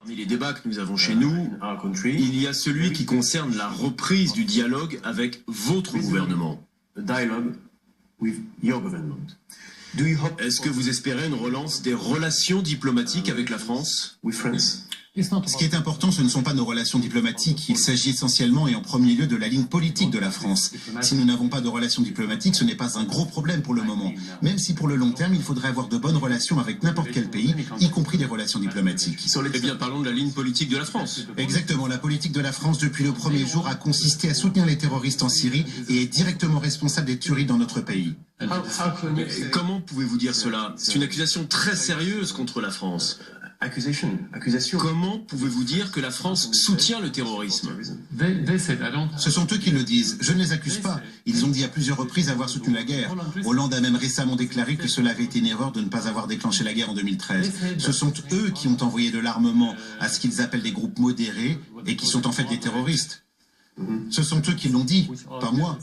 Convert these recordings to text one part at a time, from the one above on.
Parmi les débats que nous avons chez nous, il y a celui qui concerne la reprise du dialogue avec votre gouvernement. Est-ce que vous espérez une relance des relations diplomatiques avec la France? Ce qui est important, ce ne sont pas nos relations diplomatiques. Il s'agit essentiellement et en premier lieu de la ligne politique de la France. Si nous n'avons pas de relations diplomatiques, ce n'est pas un gros problème pour le moment. Même si pour le long terme, il faudrait avoir de bonnes relations avec n'importe quel pays, y compris des relations diplomatiques. Eh bien, parlons de la ligne politique de la France. Exactement. La politique de la France, depuis le premier jour, a consisté à soutenir les terroristes en Syrie et est directement responsable des tueries dans notre pays. Comment pouvez-vous dire cela? C'est une accusation très sérieuse contre la France. Comment pouvez-vous dire que la France soutient le terrorisme? Ce sont eux qui le disent. Je ne les accuse pas. Ils ont dit à plusieurs reprises avoir soutenu la guerre. Hollande a même récemment déclaré que cela avait été une erreur de ne pas avoir déclenché la guerre en 2013. Ce sont eux qui ont envoyé de l'armement à ce qu'ils appellent des groupes modérés et qui sont en fait des terroristes. Ce sont eux qui l'ont dit, pas moi.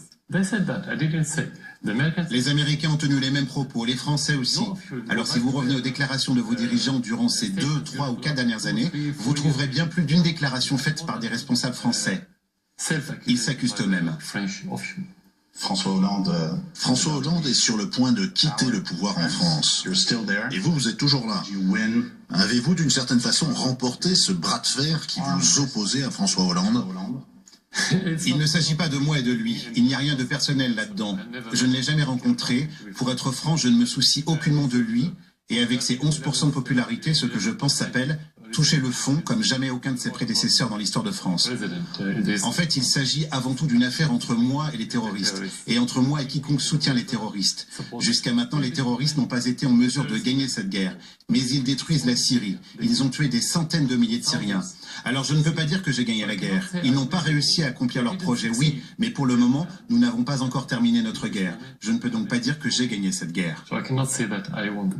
Les Américains ont tenu les mêmes propos, les Français aussi. Alors si vous revenez aux déclarations de vos dirigeants durant ces 2, 3 ou 4 dernières années, vous trouverez bien plus d'une déclaration faite par des responsables français. Ils s'accusent eux-mêmes. François Hollande est sur le point de quitter le pouvoir en France. Et vous, vous êtes toujours là. Avez-vous d'une certaine façon remporté ce bras de fer qui vous opposait à François Hollande? Il ne s'agit pas de moi et de lui. Il n'y a rien de personnel là-dedans. Je ne l'ai jamais rencontré. Pour être franc, je ne me soucie aucunement de lui. Et avec ses 11% de popularité, ce que je pense s'appelle toucher le fond comme jamais aucun de ses prédécesseurs dans l'histoire de France. En fait, il s'agit avant tout d'une affaire entre moi et les terroristes, et entre moi et quiconque soutient les terroristes. Jusqu'à maintenant, les terroristes n'ont pas été en mesure de gagner cette guerre, mais ils détruisent la Syrie. Ils ont tué des centaines de milliers de Syriens. Alors je ne veux pas dire que j'ai gagné la guerre. Ils n'ont pas réussi à accomplir leur projet, oui, mais pour le moment, nous n'avons pas encore terminé notre guerre. Je ne peux donc pas dire que j'ai gagné cette guerre. So I cannot say that I won.